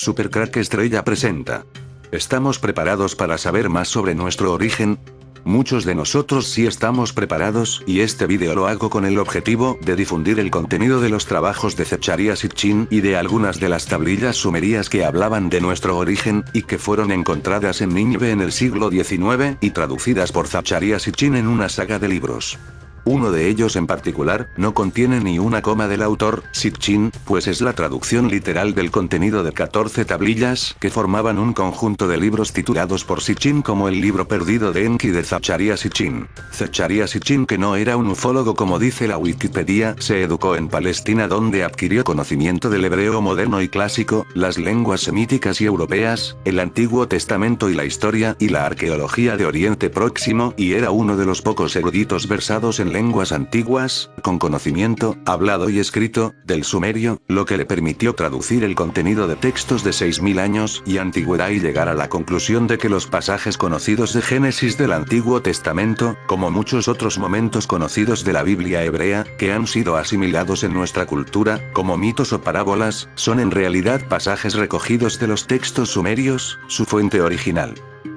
Supercrack Estrella presenta. ¿Estamos preparados para saber más sobre nuestro origen? Muchos de nosotros sí estamos preparados, y este vídeo lo hago con el objetivo de difundir el contenido de los trabajos de Zecharia Sitchin y de algunas de las tablillas sumerias que hablaban de nuestro origen, y que fueron encontradas en Nínive en el siglo XIX, y traducidas por Zecharia Sitchin en una saga de libros. Uno de ellos en particular, no contiene ni una coma del autor, Sitchin, pues es la traducción literal del contenido de 14 tablillas que formaban un conjunto de libros titulados por Sitchin como el libro perdido de Enki de Zecharia Sitchin. Zecharia Sitchin, que no era un ufólogo como dice la Wikipedia, se educó en Palestina donde adquirió conocimiento del hebreo moderno y clásico, las lenguas semíticas y europeas, el Antiguo Testamento y la historia y la arqueología de Oriente Próximo, y era uno de los pocos eruditos versados en lenguas antiguas, con conocimiento, hablado y escrito, del sumerio, lo que le permitió traducir el contenido de textos de 6000 años y antigüedad y llegar a la conclusión de que los pasajes conocidos de Génesis del Antiguo Testamento, como muchos otros momentos conocidos de la Biblia hebrea, que han sido asimilados en nuestra cultura, como mitos o parábolas, son en realidad pasajes recogidos de los textos sumerios, su fuente original.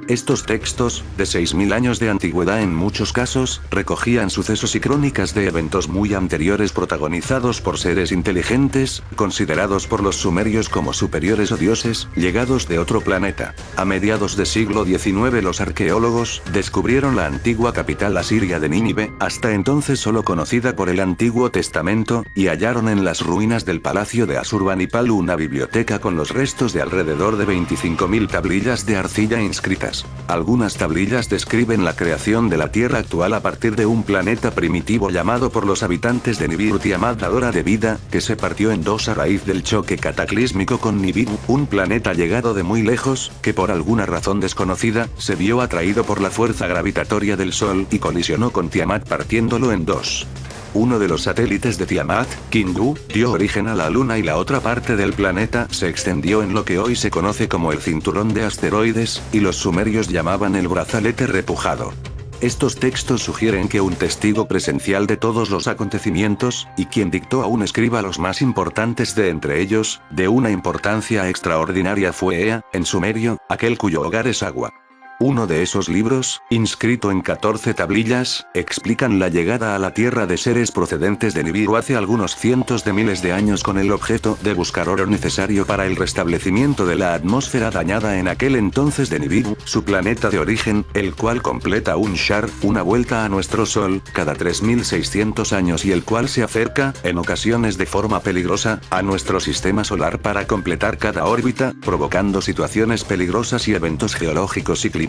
Estos textos, de 6000 años de antigüedad en muchos casos, recogían sucesos y crónicas de eventos muy anteriores protagonizados por seres inteligentes, considerados por los sumerios como superiores o dioses, llegados de otro planeta. A mediados del siglo XIX los arqueólogos descubrieron la antigua capital asiria de Nínive, hasta entonces solo conocida por el Antiguo Testamento, y hallaron en las ruinas del palacio de Asurbanipal una biblioteca con los restos de alrededor de 25.000 tablillas de arcilla inscritas. Algunas tablillas describen la creación de la Tierra actual a partir de un planeta primitivo llamado por los habitantes de Nibiru Tiamat dadora de vida, que se partió en dos a raíz del choque cataclísmico con Nibiru, un planeta llegado de muy lejos, que por alguna razón desconocida, se vio atraído por la fuerza gravitatoria del Sol y colisionó con Tiamat partiéndolo en dos. Uno de los satélites de Tiamat, Kingu, dio origen a la Luna y la otra parte del planeta se extendió en lo que hoy se conoce como el cinturón de asteroides, y los sumerios llamaban el brazalete repujado. Estos textos sugieren que un testigo presencial de todos los acontecimientos, y quien dictó a un escriba los más importantes de entre ellos, de una importancia extraordinaria fue Ea, en sumerio, aquel cuyo hogar es agua. Uno de esos libros, inscrito en 14 tablillas, explican la llegada a la Tierra de seres procedentes de Nibiru hace algunos cientos de miles de años con el objeto de buscar oro necesario para el restablecimiento de la atmósfera dañada en aquel entonces de Nibiru, su planeta de origen, el cual completa un shar, una vuelta a nuestro Sol, cada 3600 años y el cual se acerca, en ocasiones de forma peligrosa, a nuestro sistema solar para completar cada órbita, provocando situaciones peligrosas y eventos geológicos y climáticos,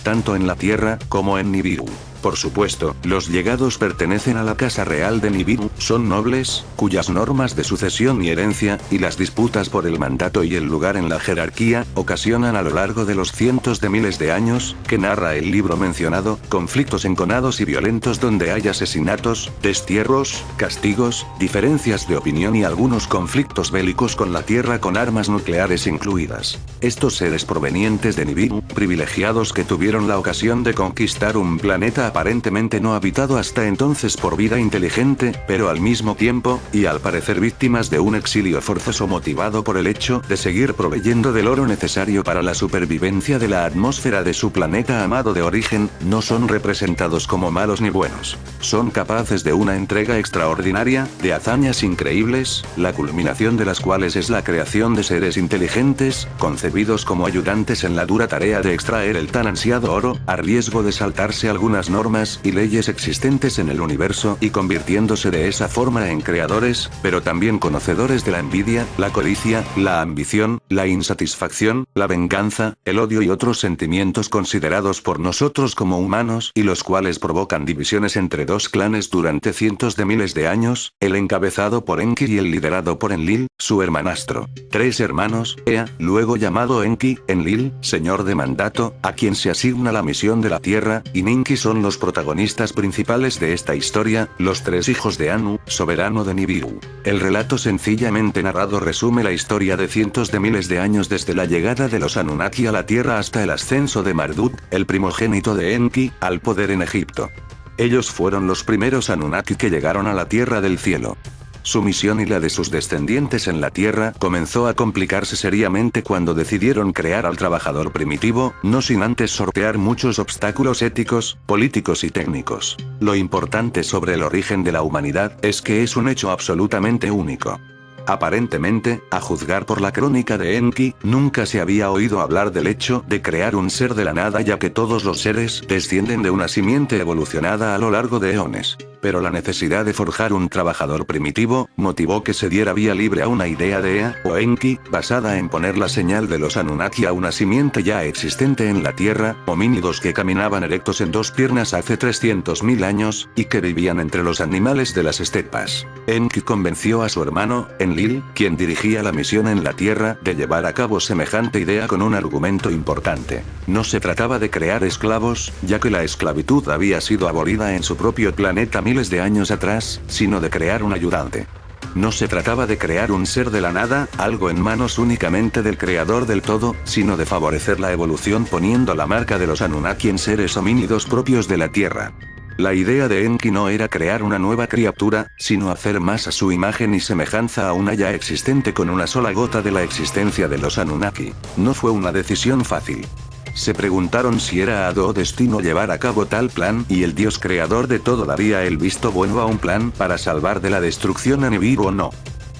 tanto en la Tierra, como en Nibiru. Por supuesto, los llegados pertenecen a la Casa Real de Nibiru, son nobles, cuyas normas de sucesión y herencia, y las disputas por el mandato y el lugar en la jerarquía, ocasionan a lo largo de los cientos de miles de años, que narra el libro mencionado, conflictos enconados y violentos donde hay asesinatos, destierros, castigos, diferencias de opinión y algunos conflictos bélicos con la Tierra con armas nucleares incluidas. Estos seres provenientes de Nibiru, privilegiados que tuvieron la ocasión de conquistar un planeta aparentemente no habitado hasta entonces por vida inteligente, pero al mismo tiempo, y al parecer víctimas de un exilio forzoso motivado por el hecho de seguir proveyendo del oro necesario para la supervivencia de la atmósfera de su planeta amado de origen, no son representados como malos ni buenos. Son capaces de una entrega extraordinaria, de hazañas increíbles, la culminación de las cuales es la creación de seres inteligentes, concebidos como ayudantes en la dura tarea de extraer el tan ansiado oro, a riesgo de saltarse algunas normas y leyes existentes en el universo y convirtiéndose de esa forma en creadores, pero también conocedores de la envidia, la codicia, la ambición, la insatisfacción, la venganza, el odio y otros sentimientos considerados por nosotros como humanos y los cuales provocan divisiones entre dos clanes durante cientos de miles de años, el encabezado por Enki y el liderado por Enlil, su hermanastro. Tres hermanos, Ea, luego llamado Enki, Enlil, señor de mandato, a quien se asigna la misión de la Tierra, y Ninki son los protagonistas principales de esta historia, los tres hijos de Anu, soberano de Nibiru. El relato sencillamente narrado resume la historia de cientos de miles de años desde la llegada de los Anunnaki a la Tierra hasta el ascenso de Marduk, el primogénito de Enki, al poder en Egipto. Ellos fueron los primeros Anunnaki que llegaron a la Tierra del cielo. Su misión y la de sus descendientes en la Tierra comenzó a complicarse seriamente cuando decidieron crear al trabajador primitivo, no sin antes sortear muchos obstáculos éticos, políticos y técnicos. Lo importante sobre el origen de la humanidad es que es un hecho absolutamente único. Aparentemente, a juzgar por la crónica de Enki, nunca se había oído hablar del hecho de crear un ser de la nada, ya que todos los seres descienden de una simiente evolucionada a lo largo de eones. Pero la necesidad de forjar un trabajador primitivo motivó que se diera vía libre a una idea de Ea, o Enki, basada en poner la señal de los Anunnaki a una simiente ya existente en la Tierra, homínidos que caminaban erectos en dos piernas hace 300.000 años, y que vivían entre los animales de las estepas. Enki convenció a su hermano, Enlil, quien dirigía la misión en la Tierra, de llevar a cabo semejante idea con un argumento importante. No se trataba de crear esclavos, ya que la esclavitud había sido abolida en su propio planeta miles de años atrás, sino de crear un ayudante. No se trataba de crear un ser de la nada, algo en manos únicamente del creador del todo, sino de favorecer la evolución poniendo la marca de los Anunnaki en seres homínidos propios de la Tierra. La idea de Enki no era crear una nueva criatura, sino hacer más a su imagen y semejanza a una ya existente con una sola gota de la existencia de los Anunnaki. No fue una decisión fácil. Se preguntaron si era hado o destino llevar a cabo tal plan, y el Dios creador de todo daría el visto bueno a un plan para salvar de la destrucción a Nibiru o no.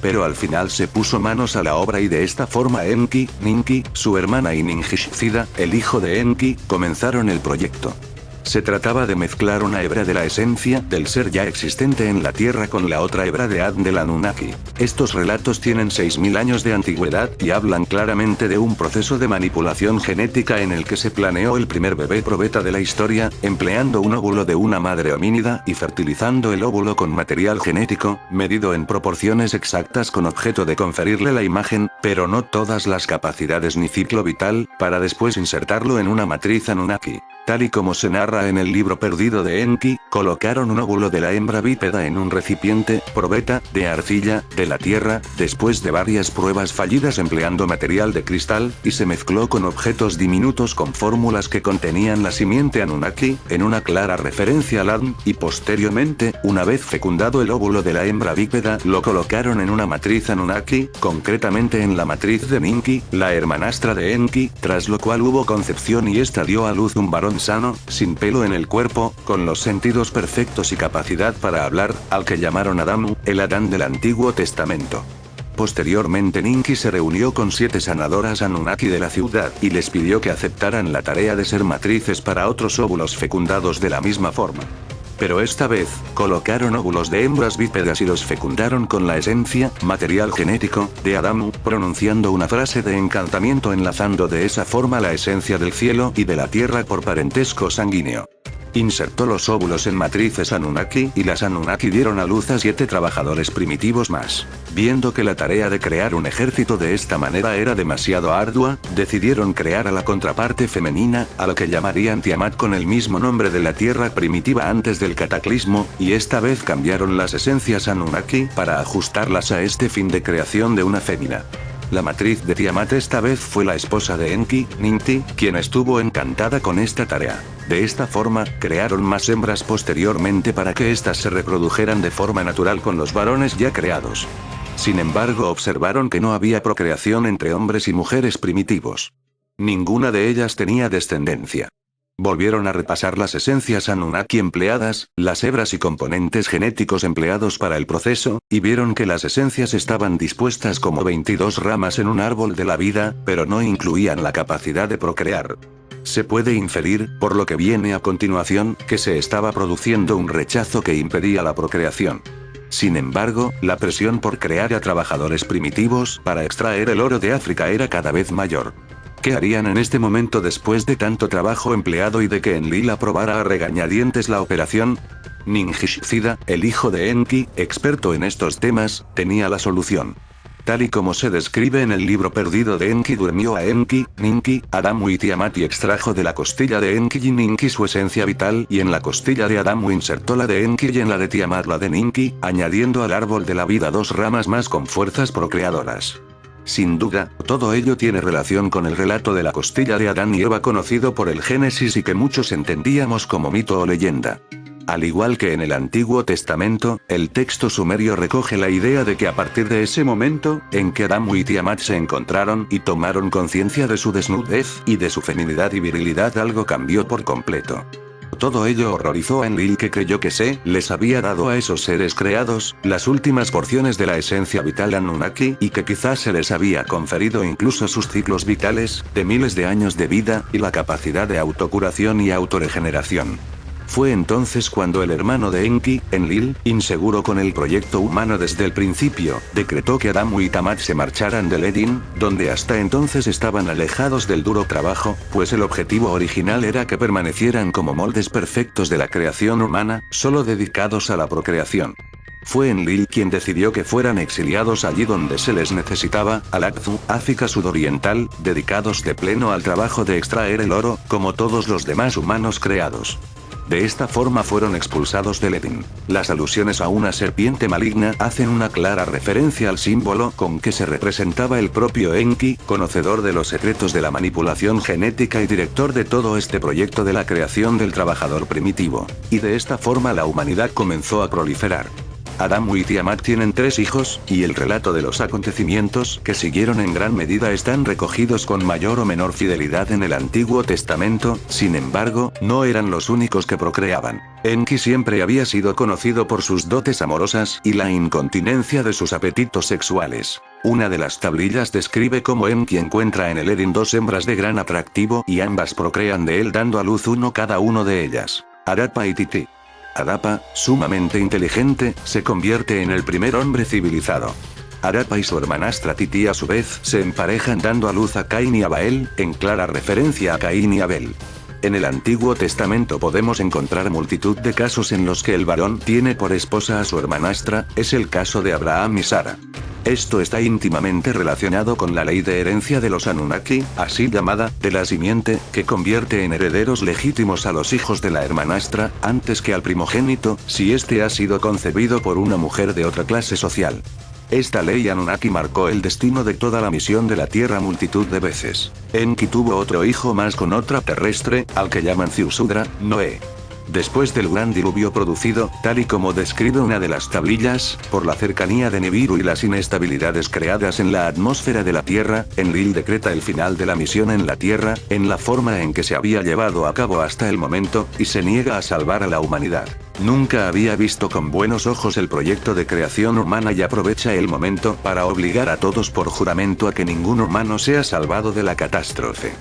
Pero al final se puso manos a la obra y de esta forma Enki, Ninki, su hermana y Ninjishzida, el hijo de Enki, comenzaron el proyecto. Se trataba de mezclar una hebra de la esencia del ser ya existente en la Tierra con la otra hebra de Ad del Anunnaki. Estos relatos tienen 6.000 años de antigüedad y hablan claramente de un proceso de manipulación genética en el que se planeó el primer bebé probeta de la historia, empleando un óvulo de una madre homínida y fertilizando el óvulo con material genético, medido en proporciones exactas con objeto de conferirle la imagen, pero no todas las capacidades ni ciclo vital, para después insertarlo en una matriz Anunnaki. Tal y como se narra en el libro perdido de Enki, colocaron un óvulo de la hembra bípeda en un recipiente, probeta, de arcilla, de la tierra, después de varias pruebas fallidas empleando material de cristal, y se mezcló con objetos diminutos con fórmulas que contenían la simiente Anunnaki, en una clara referencia al Adn, y posteriormente, una vez fecundado el óvulo de la hembra bípeda, lo colocaron en una matriz Anunnaki, concretamente en la matriz de Ninki, la hermanastra de Enki, tras lo cual hubo concepción y esta dio a luz un varón sano, sin pelo en el cuerpo, con los sentidos perfectos y capacidad para hablar, al que llamaron Adamu, el Adán del Antiguo Testamento. Posteriormente Ninki se reunió con 7 sanadoras Anunnaki de la ciudad, y les pidió que aceptaran la tarea de ser matrices para otros óvulos fecundados de la misma forma. Pero esta vez, colocaron óvulos de hembras bípedas y los fecundaron con la esencia, material genético, de Adamu, pronunciando una frase de encantamiento enlazando de esa forma la esencia del cielo y de la tierra por parentesco sanguíneo. Insertó los óvulos en matrices Anunnaki y las Anunnaki dieron a luz a 7 trabajadores primitivos más. Viendo que la tarea de crear un ejército de esta manera era demasiado ardua, decidieron crear a la contraparte femenina, a lo que llamarían Tiamat con el mismo nombre de la tierra primitiva antes del cataclismo, y esta vez cambiaron las esencias Anunnaki para ajustarlas a este fin de creación de una fémina. La matriz de Tiamat esta vez fue la esposa de Enki, Ninti, quien estuvo encantada con esta tarea. De esta forma, crearon más hembras posteriormente para que éstas se reprodujeran de forma natural con los varones ya creados. Sin embargo, observaron que no había procreación entre hombres y mujeres primitivos. Ninguna de ellas tenía descendencia. Volvieron a repasar las esencias Anunnaki empleadas, las hebras y componentes genéticos empleados para el proceso, y vieron que las esencias estaban dispuestas como 22 ramas en un árbol de la vida, pero no incluían la capacidad de procrear. Se puede inferir, por lo que viene a continuación, que se estaba produciendo un rechazo que impedía la procreación. Sin embargo, la presión por crear a trabajadores primitivos para extraer el oro de África era cada vez mayor. ¿Qué harían en este momento después de tanto trabajo empleado y de que Enlil aprobara a regañadientes la operación? Ninjishzida, el hijo de Enki, experto en estos temas, tenía la solución. Tal y como se describe en el libro perdido de Enki, durmió a Enki, Ninki, Adamu y Tiamat y extrajo de la costilla de Enki y Ninki su esencia vital y en la costilla de Adamu insertó la de Enki y en la de Tiamat la de Ninki, añadiendo al árbol de la vida 2 ramas más con fuerzas procreadoras. Sin duda, todo ello tiene relación con el relato de la costilla de Adán y Eva conocido por el Génesis y que muchos entendíamos como mito o leyenda. Al igual que en el Antiguo Testamento, el texto sumerio recoge la idea de que a partir de ese momento, en que Adán y Tiamat se encontraron y tomaron conciencia de su desnudez y de su feminidad y virilidad, algo cambió por completo. Todo ello horrorizó a Enlil, que creyó que se les había dado a esos seres creados las últimas porciones de la esencia vital Anunnaki, y que quizás se les había conferido incluso sus ciclos vitales, de miles de años de vida, y la capacidad de autocuración y autorregeneración. Fue entonces cuando el hermano de Enki, Enlil, inseguro con el proyecto humano desde el principio, decretó que Adán y Tiamat se marcharan del Edén, donde hasta entonces estaban alejados del duro trabajo, pues el objetivo original era que permanecieran como moldes perfectos de la creación humana, solo dedicados a la procreación. Fue Enlil quien decidió que fueran exiliados allí donde se les necesitaba, al Akzu, África sudoriental, dedicados de pleno al trabajo de extraer el oro, como todos los demás humanos creados. De esta forma fueron expulsados del Edén. Las alusiones a una serpiente maligna hacen una clara referencia al símbolo con que se representaba el propio Enki, conocedor de los secretos de la manipulación genética y director de todo este proyecto de la creación del trabajador primitivo. Y de esta forma la humanidad comenzó a proliferar. Adán y Tiamat tienen 3 hijos, y el relato de los acontecimientos que siguieron en gran medida están recogidos con mayor o menor fidelidad en el Antiguo Testamento. Sin embargo, no eran los únicos que procreaban. Enki siempre había sido conocido por sus dotes amorosas y la incontinencia de sus apetitos sexuales. Una de las tablillas describe cómo Enki encuentra en el Edén 2 hembras de gran atractivo y ambas procrean de él dando a luz uno cada uno de ellas, Adapa y Titi. Adapa, sumamente inteligente, se convierte en el primer hombre civilizado. Adapa y su hermanastra Titi a su vez se emparejan dando a luz a Caín y Abel, en clara referencia a Caín y Abel. En el Antiguo Testamento podemos encontrar multitud de casos en los que el varón tiene por esposa a su hermanastra, es el caso de Abraham y Sara. Esto está íntimamente relacionado con la ley de herencia de los Anunnaki, así llamada, de la simiente, que convierte en herederos legítimos a los hijos de la hermanastra, antes que al primogénito, si éste ha sido concebido por una mujer de otra clase social. Esta ley Anunnaki marcó el destino de toda la misión de la Tierra multitud de veces. Enki tuvo otro hijo más con otra terrestre, al que llaman Ziusudra, Noé. Después del gran diluvio producido, tal y como describe una de las tablillas, por la cercanía de Nibiru y las inestabilidades creadas en la atmósfera de la Tierra, Enlil decreta el final de la misión en la Tierra, en la forma en que se había llevado a cabo hasta el momento, y se niega a salvar a la humanidad. Nunca había visto con buenos ojos el proyecto de creación humana y aprovecha el momento para obligar a todos por juramento a que ningún humano sea salvado de la catástrofe.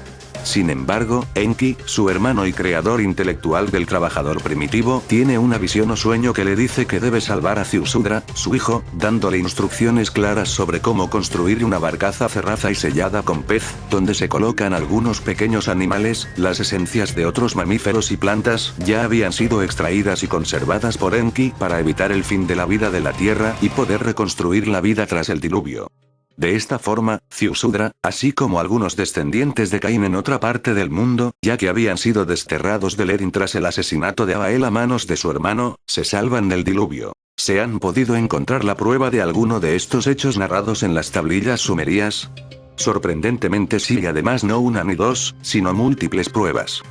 Sin embargo, Enki, su hermano y creador intelectual del trabajador primitivo, tiene una visión o sueño que le dice que debe salvar a Ziusudra, su hijo, dándole instrucciones claras sobre cómo construir una barcaza cerrada y sellada con pez, donde se colocan algunos pequeños animales. Las esencias de otros mamíferos y plantas ya habían sido extraídas y conservadas por Enki para evitar el fin de la vida de la Tierra y poder reconstruir la vida tras el diluvio. De esta forma, Ziusudra, así como algunos descendientes de Caín en otra parte del mundo, ya que habían sido desterrados del Edén tras el asesinato de Abel a manos de su hermano, se salvan del diluvio. ¿Se han podido encontrar la prueba de alguno de estos hechos narrados en las tablillas sumerias? Sorprendentemente sí, y además no una ni dos, sino múltiples pruebas.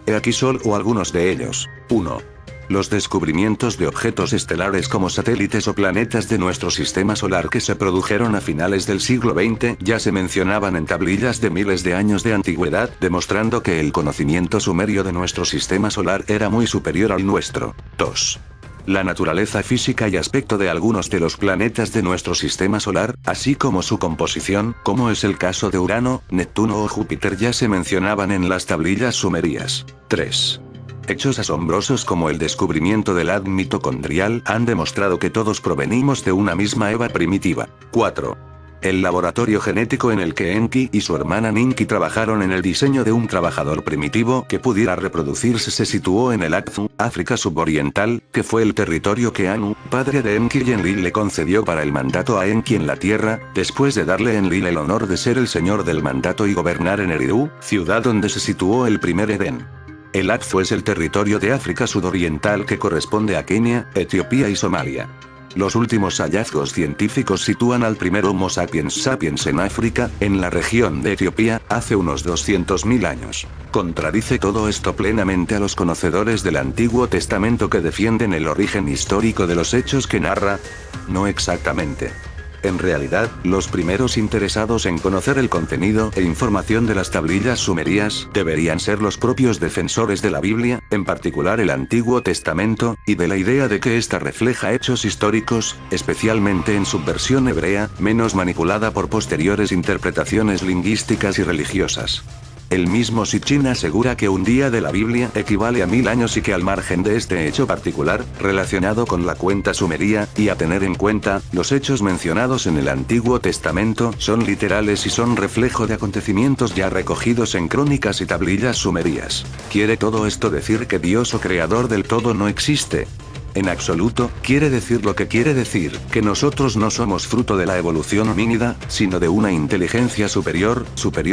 He aquí solo algunos de ellos. 1. Los descubrimientos de objetos estelares como satélites o planetas de nuestro sistema solar que se produjeron a finales del siglo XX ya se mencionaban en tablillas de miles de años de antigüedad, demostrando que el conocimiento sumerio de nuestro sistema solar era muy superior al nuestro. 2. La naturaleza física y aspecto de algunos de los planetas de nuestro sistema solar, así como su composición, como es el caso de Urano, Neptuno o Júpiter, ya se mencionaban en las tablillas sumerias. 3. Hechos asombrosos como el descubrimiento del ADN mitocondrial han demostrado que todos provenimos de una misma Eva primitiva. 4. El laboratorio genético en el que Enki y su hermana Ninki trabajaron en el diseño de un trabajador primitivo que pudiera reproducirse se situó en el Akzu, África suboriental, que fue el territorio que Anu, padre de Enki y Enlil, le concedió para el mandato a Enki en la Tierra, después de darle a Enlil el honor de ser el señor del mandato y gobernar en Eridu, ciudad donde se situó el primer Edén. El Akzu es el territorio de África sudoriental que corresponde a Kenia, Etiopía y Somalia. Los últimos hallazgos científicos sitúan al primer Homo sapiens sapiens en África, en la región de Etiopía, hace unos 200.000 años. Contradice todo esto plenamente a los conocedores del Antiguo Testamento que defienden el origen histórico de los hechos que narra. No exactamente. En realidad, los primeros interesados en conocer el contenido e información de las tablillas sumerias deberían ser los propios defensores de la Biblia, en particular el Antiguo Testamento, y de la idea de que ésta refleja hechos históricos, especialmente en su versión hebrea, menos manipulada por posteriores interpretaciones lingüísticas y religiosas. El mismo Sitchin asegura que un día de la Biblia equivale a 1000 años y que al margen de este hecho particular, relacionado con la cuenta sumeria, y a tener en cuenta, los hechos mencionados en el Antiguo Testamento son literales y son reflejo de acontecimientos ya recogidos en crónicas y tablillas sumerias. ¿Quiere todo esto decir que Dios o creador del todo no existe? En absoluto, quiere decir lo que quiere decir, que nosotros no somos fruto de la evolución homínida, sino de una inteligencia superior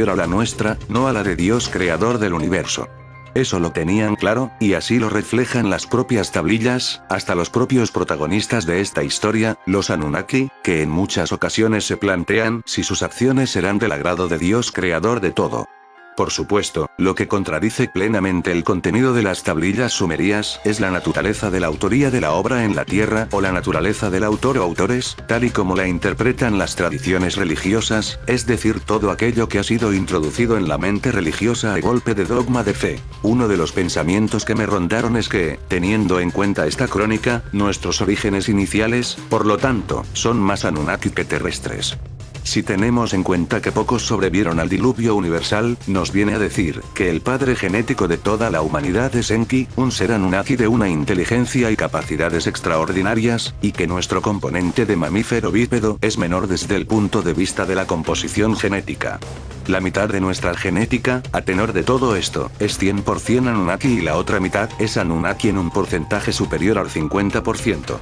a la nuestra, no a la de Dios creador del universo. Eso lo tenían claro, y así lo reflejan las propias tablillas, hasta los propios protagonistas de esta historia, los Anunnaki, que en muchas ocasiones se plantean si sus acciones serán del agrado de Dios creador de todo. Por supuesto, lo que contradice plenamente el contenido de las tablillas sumerias es la naturaleza de la autoría de la obra en la tierra o la naturaleza del autor o autores, tal y como la interpretan las tradiciones religiosas, es decir, todo aquello que ha sido introducido en la mente religiosa a golpe de dogma de fe. Uno de los pensamientos que me rondaron es que, teniendo en cuenta esta crónica, nuestros orígenes iniciales, por lo tanto, son más Anunnaki que terrestres. Si tenemos en cuenta que pocos sobrevivieron al diluvio universal, nos viene a decir que el padre genético de toda la humanidad es Enki, un ser Anunnaki de una inteligencia y capacidades extraordinarias, y que nuestro componente de mamífero bípedo es menor desde el punto de vista de la composición genética. La mitad de nuestra genética, a tenor de todo esto, es 100% Anunnaki y la otra mitad es Anunnaki en un porcentaje superior al 50%.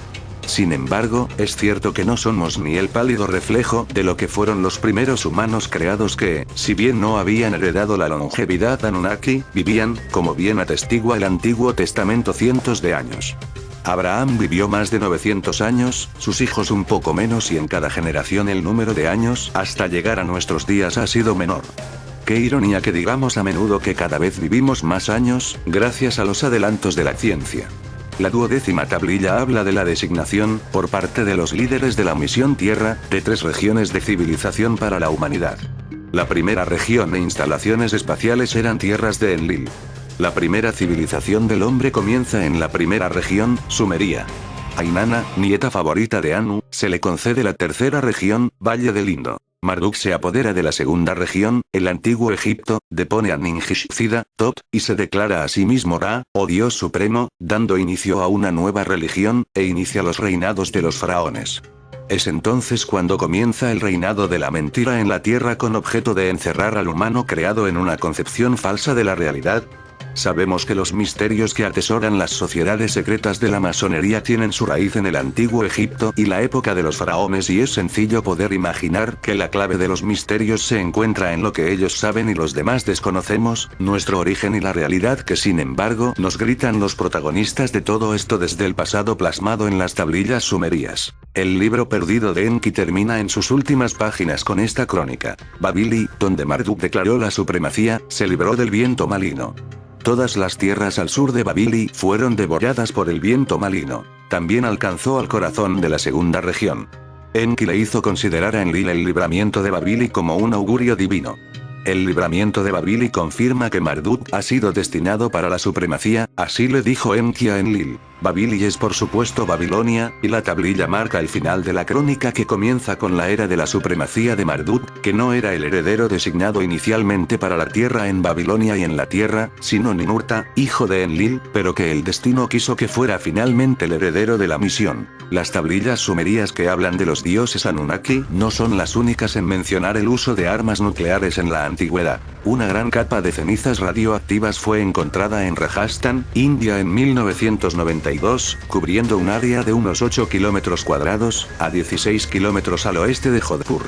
Sin embargo, es cierto que no somos ni el pálido reflejo de lo que fueron los primeros humanos creados que, si bien no habían heredado la longevidad Anunnaki, vivían, como bien atestigua el Antiguo Testamento, cientos de años. Abraham vivió más de 900 años, sus hijos un poco menos y en cada generación el número de años hasta llegar a nuestros días ha sido menor. Qué ironía que digamos a menudo que cada vez vivimos más años, gracias a los adelantos de la ciencia. La 12ª tablilla habla de la designación, por parte de los líderes de la misión Tierra, de 3 regiones de civilización para la humanidad. La primera región e instalaciones espaciales eran tierras de Enlil. La primera civilización del hombre comienza en la primera región, Sumeria. A Inanna, nieta favorita de Anu, se le concede la tercera región, Valle del Indo. Marduk se apodera de la segunda región, el antiguo Egipto, depone a Ninshishzida, Tot, y se declara a sí mismo Ra, o Dios Supremo, dando inicio a una nueva religión, e inicia los reinados de los faraones. Es entonces cuando comienza el reinado de la mentira en la tierra con objeto de encerrar al humano creado en una concepción falsa de la realidad. Sabemos que los misterios que atesoran las sociedades secretas de la masonería tienen su raíz en el antiguo Egipto y la época de los faraones, y es sencillo poder imaginar que la clave de los misterios se encuentra en lo que ellos saben y los demás desconocemos, nuestro origen y la realidad que sin embargo nos gritan los protagonistas de todo esto desde el pasado plasmado en las tablillas sumerias. El libro perdido de Enki termina en sus últimas páginas con esta crónica. Babili, donde Marduk declaró la supremacía, se libró del viento maligno. Todas las tierras al sur de Babili fueron devoradas por el viento maligno. También alcanzó al corazón de la segunda región. Enki le hizo considerar a Enlil el libramiento de Babili como un augurio divino. El libramiento de Babili confirma que Marduk ha sido destinado para la supremacía, así le dijo Enki a Enlil. Babili es por supuesto Babilonia, y la tablilla marca el final de la crónica que comienza con la era de la supremacía de Marduk, que no era el heredero designado inicialmente para la tierra en Babilonia y en la tierra, sino Ninurta, hijo de Enlil, pero que el destino quiso que fuera finalmente el heredero de la misión. Las tablillas sumerias que hablan de los dioses Anunnaki no son las únicas en mencionar el uso de armas nucleares en la antigüedad. Una gran capa de cenizas radioactivas fue encontrada en Rajasthan, India en 1992, cubriendo un área de unos 8 kilómetros cuadrados, a 16 kilómetros al oeste de Jodhpur.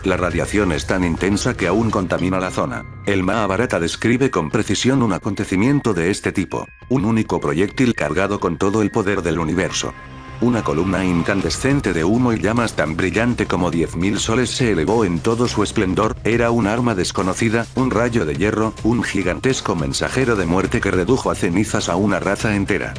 La radiación es tan intensa que aún contamina la zona. El Mahabharata describe con precisión un acontecimiento de este tipo, un único proyectil cargado con todo el poder del universo. Una columna incandescente de humo y llamas tan brillante como 10.000 soles se elevó en todo su esplendor, era un arma desconocida, un rayo de hierro, un gigantesco mensajero de muerte que redujo a cenizas a una raza entera.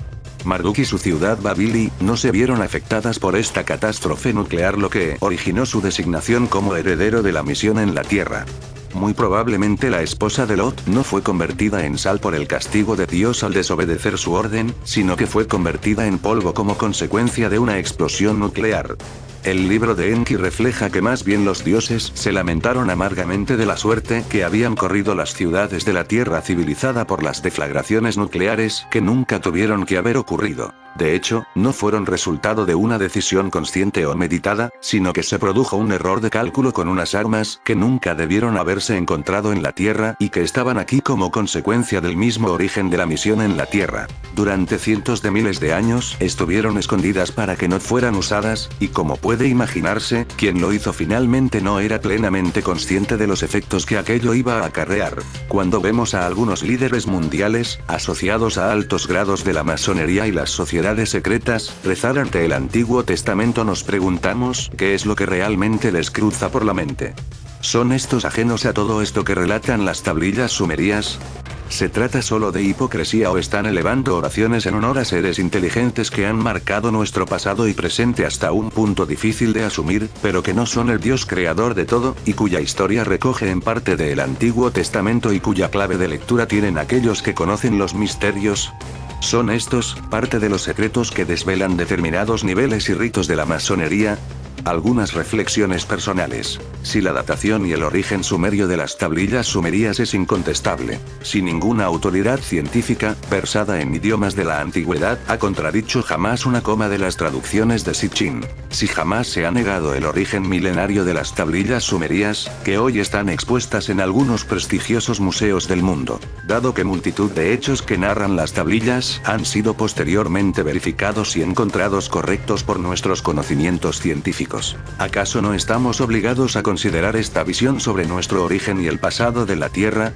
Marduk y su ciudad Babili no se vieron afectadas por esta catástrofe nuclear, lo que originó su designación como heredero de la misión en la Tierra. Muy probablemente la esposa de Lot no fue convertida en sal por el castigo de Dios al desobedecer su orden, sino que fue convertida en polvo como consecuencia de una explosión nuclear. El libro de Enki refleja que más bien los dioses se lamentaron amargamente de la suerte que habían corrido las ciudades de la tierra civilizada por las deflagraciones nucleares que nunca tuvieron que haber ocurrido. De hecho, no fueron resultado de una decisión consciente o meditada, sino que se produjo un error de cálculo con unas armas que nunca debieron haberse encontrado en la Tierra y que estaban aquí como consecuencia del mismo origen de la misión en la Tierra. Durante cientos de miles de años estuvieron escondidas para que no fueran usadas, y como puede imaginarse, quien lo hizo finalmente no era plenamente consciente de los efectos que aquello iba a acarrear. Cuando vemos a algunos líderes mundiales, asociados a altos grados de la masonería y las sociedades secretas, rezar ante el Antiguo Testamento, nos preguntamos, ¿qué es lo que realmente les cruza por la mente? ¿Son estos ajenos a todo esto que relatan las tablillas sumerias? ¿Se trata solo de hipocresía o están elevando oraciones en honor a seres inteligentes que han marcado nuestro pasado y presente hasta un punto difícil de asumir, pero que no son el Dios creador de todo, y cuya historia recoge en parte del Antiguo Testamento y cuya clave de lectura tienen aquellos que conocen los misterios? ¿Son estos parte de los secretos que desvelan determinados niveles y ritos de la masonería? Algunas reflexiones personales. Si la datación y el origen sumerio de las tablillas sumerias es incontestable, si ninguna autoridad científica, versada en idiomas de la antigüedad, ha contradicho jamás una coma de las traducciones de Sitchin, si jamás se ha negado el origen milenario de las tablillas sumerias, que hoy están expuestas en algunos prestigiosos museos del mundo, dado que multitud de hechos que narran las tablillas han sido posteriormente verificados y encontrados correctos por nuestros conocimientos científicos, ¿acaso no estamos obligados a considerar esta visión sobre nuestro origen y el pasado de la Tierra?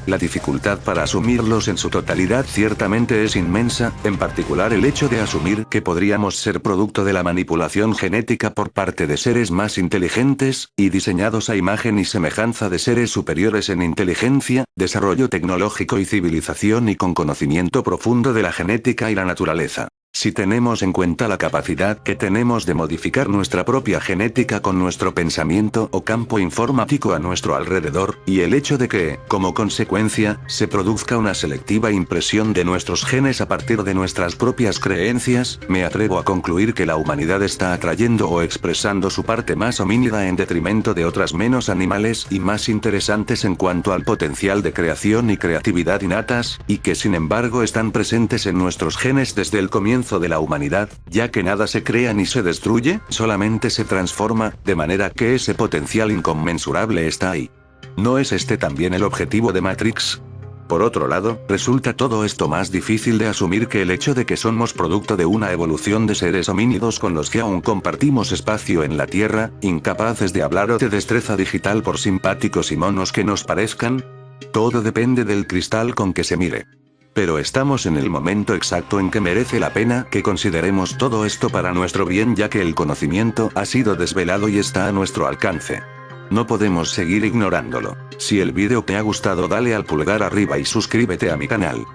La dificultad para asumirlos en su totalidad ciertamente es inmensa, en particular el hecho de asumir que podríamos ser producto de la manipulación genética por parte de seres más inteligentes, y diseñados a imagen y semejanza de seres superiores en inteligencia, desarrollo tecnológico y civilización, y con conocimiento profundo de la genética y la naturaleza. Si tenemos en cuenta la capacidad que tenemos de modificar nuestra propia genética con nuestro pensamiento o campo informático a nuestro alrededor, y el hecho de que, como consecuencia, se produzca una selectiva impresión de nuestros genes a partir de nuestras propias creencias, me atrevo a concluir que la humanidad está atrayendo o expresando su parte más homínida en detrimento de otras menos animales y más interesantes en cuanto al potencial de creación y creatividad innatas, y que sin embargo están presentes en nuestros genes desde el comienzo de la humanidad, ya que nada se crea ni se destruye, solamente se transforma, de manera que ese potencial inconmensurable está ahí. ¿No es este también el objetivo de Matrix? Por otro lado, resulta todo esto más difícil de asumir que el hecho de que somos producto de una evolución de seres homínidos con los que aún compartimos espacio en la Tierra, incapaces de hablar o de destreza digital por simpáticos y monos que nos parezcan. Todo depende del cristal con que se mire. Pero estamos en el momento exacto en que merece la pena que consideremos todo esto para nuestro bien, ya que el conocimiento ha sido desvelado y está a nuestro alcance. No podemos seguir ignorándolo. Si el vídeo te ha gustado, dale al pulgar arriba y suscríbete a mi canal.